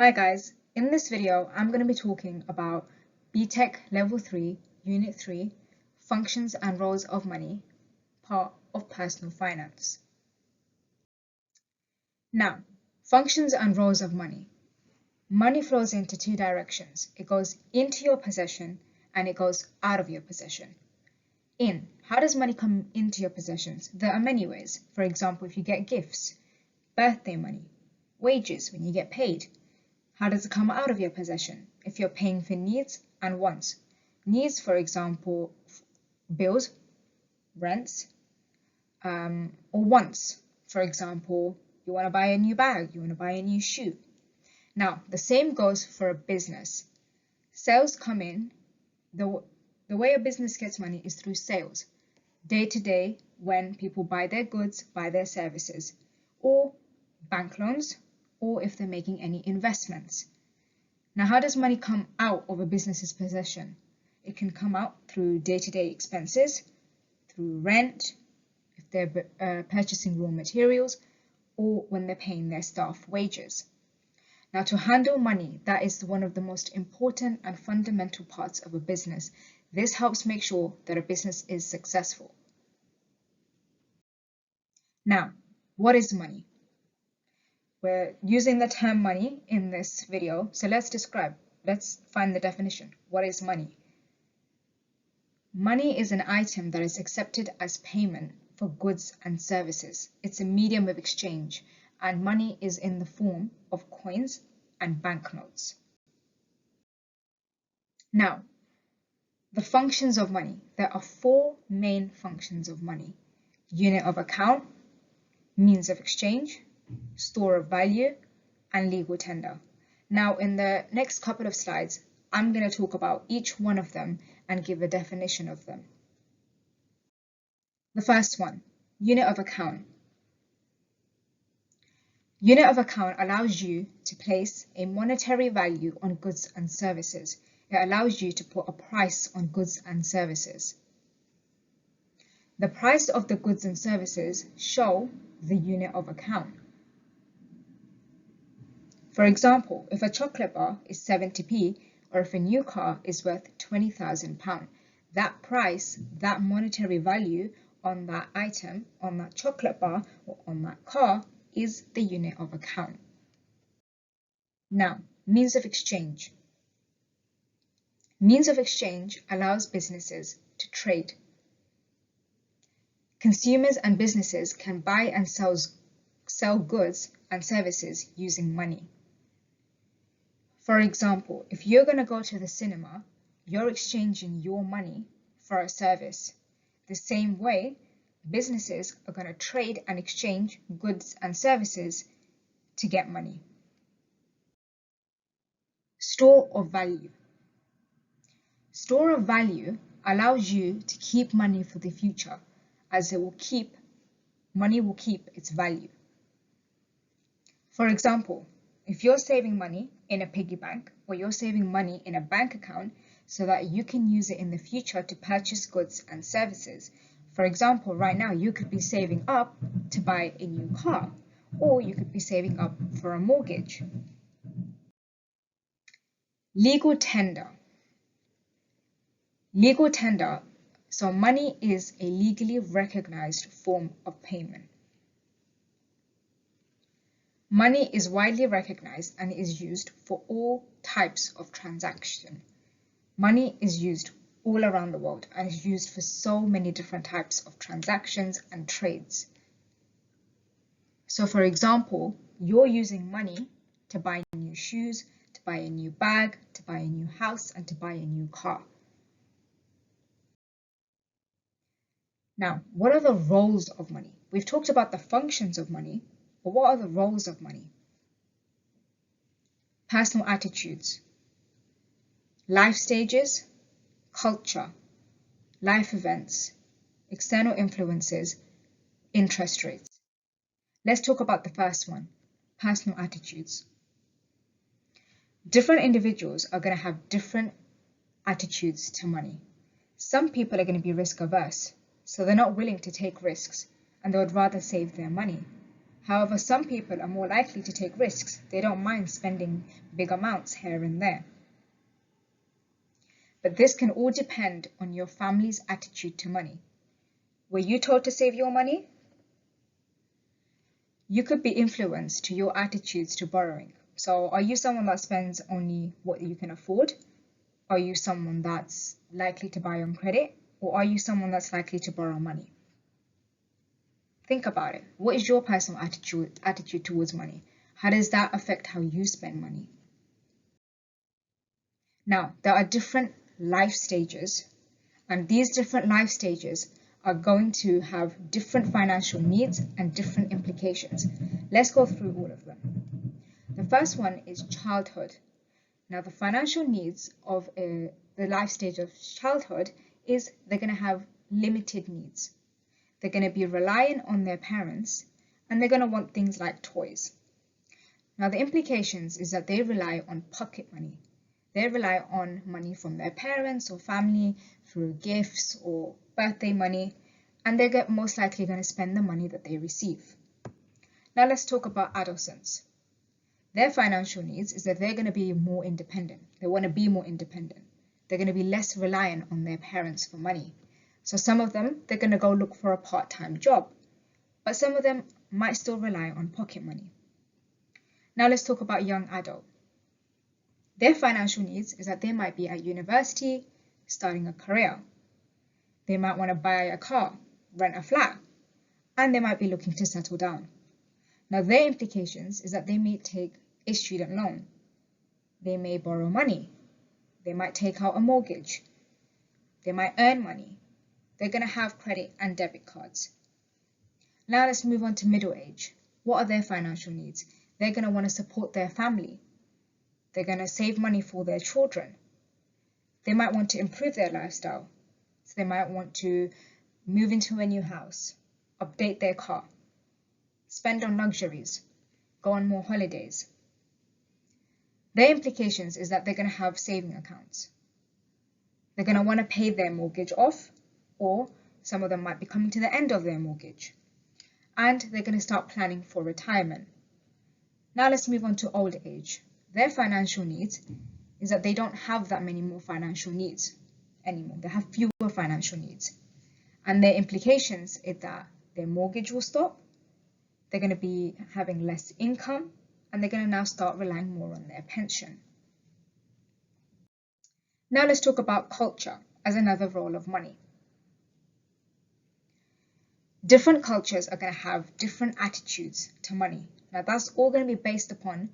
Hi guys, in this video I'm going to be talking about BTEC Level 3, Unit 3, Functions and Roles of Money, part of Personal Finance. Now, functions and roles of money. Money flows into two directions. It goes into your possession and it goes out of your possession. How does money come into your possessions? There are many ways. For example, if you get gifts, birthday money, wages when you get paid. How does it come out of your possession? If you're paying for needs and wants. Needs, for example, bills, rents, or wants. For example, you want to buy a new bag, you want to buy a new shoe. Now, the same goes for a business. Sales come in. The way a business gets money is through sales. Day to day, when people buy their goods, buy their services, or bank loans, or if they're making any investments. Now, how does money come out of a business's possession? It can come out through day-to-day expenses, through rent, if they're purchasing raw materials, or when they're paying their staff wages. Now, to handle money, that is one of the most important and fundamental parts of a business. This helps make sure that a business is successful. Now, what is money? We're using the term money in this video, so let's find the definition. What is money? Money is an item that is accepted as payment for goods and services. It's a medium of exchange, and money is in the form of coins and banknotes. Now, the functions of money. There are four main functions of money: unit of account, means of exchange, store of value, and legal tender. Now, in the next couple of slides, I'm going to talk about each one of them and give a definition of them. The first one, unit of account. Unit of account allows you to place a monetary value on goods and services. It allows you to put a price on goods and services. The price of the goods and services show the unit of account. For example, if a chocolate bar is 70p, or if a new car is worth £20,000, that price, that monetary value on that item, on that chocolate bar, or on that car is the unit of account. Now, means of exchange. Means of exchange allows businesses to trade. Consumers and businesses can buy and sell goods and services using money. For example, if you're going to go to the cinema, you're exchanging your money for a service. The same way, businesses are going to trade and exchange goods and services to get money. Store of value. Store of value allows you to keep money for the future, as money will keep its value. For example, if you're saving money in a piggy bank, or you're saving money in a bank account so that you can use it in the future to purchase goods and services. For example, right now you could be saving up to buy a new car, or you could be saving up for a mortgage. Legal tender. Legal tender. So money is a legally recognized form of payment. Money is widely recognized and is used for all types of transaction. Money is used all around the world and is used for so many different types of transactions and trades. So for example, you're using money to buy new shoes, to buy a new bag, to buy a new house, and to buy a new car. Now, what are the roles of money? We've talked about the functions of money, but what are the roles of money? Personal attitudes, life stages, culture, life events, external influences, interest rates. Let's talk about the first one, personal attitudes. Different individuals are going to have different attitudes to money. Some people are going to be risk averse, so they're not willing to take risks and they would rather save their money. However, some people are more likely to take risks. They don't mind spending big amounts here and there. But this can all depend on your family's attitude to money. Were you taught to save your money? You could be influenced to your attitudes to borrowing. So are you someone that spends only what you can afford? Are you someone that's likely to buy on credit? Or are you someone that's likely to borrow money? Think about it. What is your personal attitude towards money? How does that affect how you spend money? Now, there are different life stages, and these different life stages are going to have different financial needs and different implications. Let's go through all of them. The first one is childhood. Now, the financial needs of the life stage of childhood is they're going to have limited needs. They're going to be reliant on their parents, and they're going to want things like toys. Now, the implications is that they rely on pocket money. They rely on money from their parents or family through gifts or birthday money, and they're most likely going to spend the money that they receive. Now, let's talk about adolescents. Their financial needs is that they're going to be more independent. They want to be more independent. They're going to be less reliant on their parents for money. So some of them, they're going to go look for a part-time job, but some of them might still rely on pocket money. Now let's talk about young adult. Their financial needs is that they might be at university, starting a career. They might want to buy a car, rent a flat, and they might be looking to settle down. Now their implications is that they may take a student loan. They may borrow money. They might take out a mortgage. They might earn money. They're going to have credit and debit cards. Now let's move on to middle age. What are their financial needs? They're going to want to support their family. They're going to save money for their children. They might want to improve their lifestyle. So they might want to move into a new house, update their car, spend on luxuries, go on more holidays. Their implications is that they're going to have saving accounts. They're going to want to pay their mortgage off, or some of them might be coming to the end of their mortgage. And they're going to start planning for retirement. Now let's move on to old age. Their financial needs is that they don't have that many more financial needs anymore. They have fewer financial needs. And their implications is that their mortgage will stop, they're going to be having less income, and they're going to now start relying more on their pension. Now let's talk about culture as another role of money. Different cultures are going to have different attitudes to money. Now that's all going to be based upon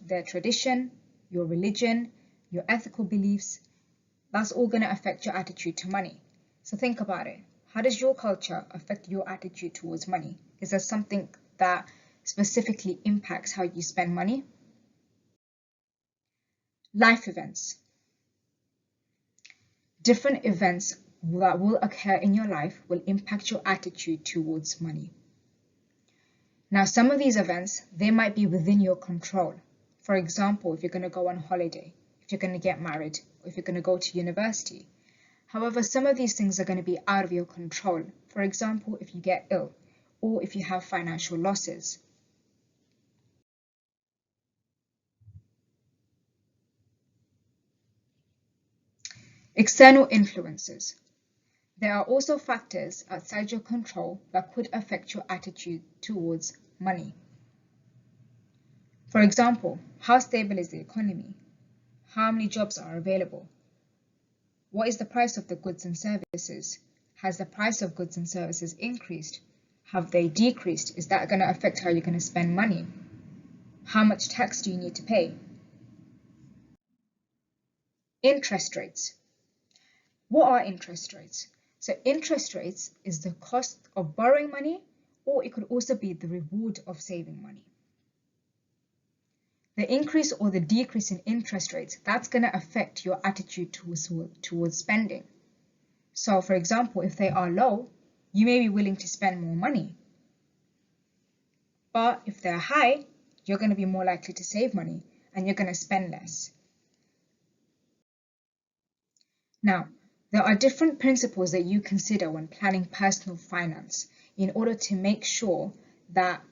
their tradition, your religion, your ethical beliefs. That's all going to affect your attitude to money. So think about it. How does your culture affect your attitude towards money? Is there something that specifically impacts how you spend money? Life events. Different events that will occur in your life will impact your attitude towards money. Now, some of these events, they might be within your control. For example, if you're going to go on holiday, if you're going to get married, or if you're going to go to university. However, some of these things are going to be out of your control. For example, if you get ill, or if you have financial losses. External influences. There are also factors outside your control that could affect your attitude towards money. For example, how stable is the economy? How many jobs are available? What is the price of the goods and services? Has the price of goods and services increased? Have they decreased? Is that going to affect how you're going to spend money? How much tax do you need to pay? Interest rates. What are interest rates? So interest rates is the cost of borrowing money, or it could also be the reward of saving money. The increase or the decrease in interest rates, that's going to affect your attitude towards spending. So for example, if they are low, you may be willing to spend more money. But if they're high, you're going to be more likely to save money and you're going to spend less. Now, there are different principles that you consider when planning personal finance in order to make sure that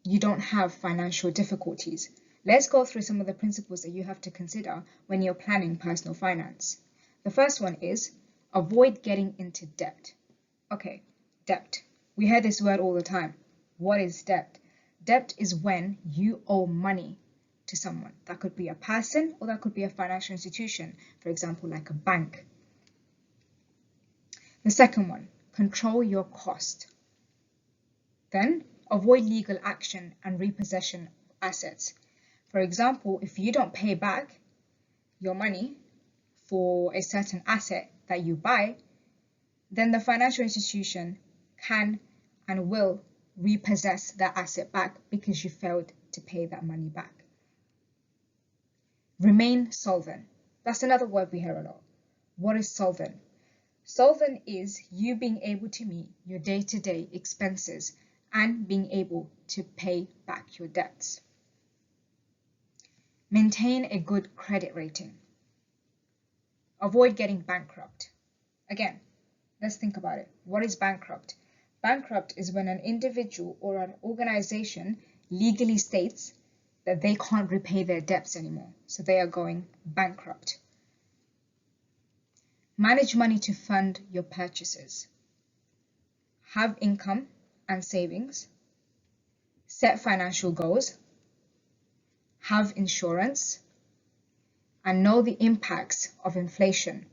you don't have financial difficulties. Let's go through some of the principles that you have to consider when you're planning personal finance. The first one is avoid getting into debt. Okay, debt. We hear this word all the time. What is debt? Debt is when you owe money to someone. That could be a person or that could be a financial institution, for example, like a bank. The second one, control your cost. Then, avoid legal action and repossession of assets. For example, if you don't pay back your money for a certain asset that you buy, then the financial institution can and will repossess that asset back because you failed to pay that money back. Remain solvent. That's another word we hear a lot. What is solvent? Solvent is you being able to meet your day-to-day expenses and being able to pay back your debts. Maintain a good credit rating. Avoid getting bankrupt. Again, let's think about it. What is bankrupt? Bankrupt is when an individual or an organization legally states that they can't repay their debts anymore, so they are going bankrupt. Manage money to fund your purchases. Have income and savings. Set financial goals. Have insurance. And know the impacts of inflation.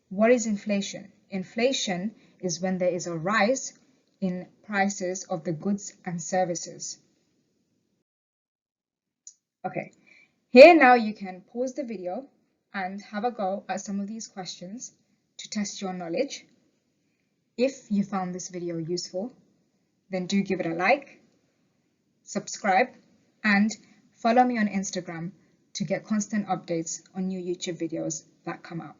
What is inflation? Inflation is when there is a rise in prices of the goods and services. Okay, here now you can pause the video and have a go at some of these questions to test your knowledge. If you found this video useful, then do give it a like, subscribe, and follow me on Instagram to get constant updates on new YouTube videos that come out.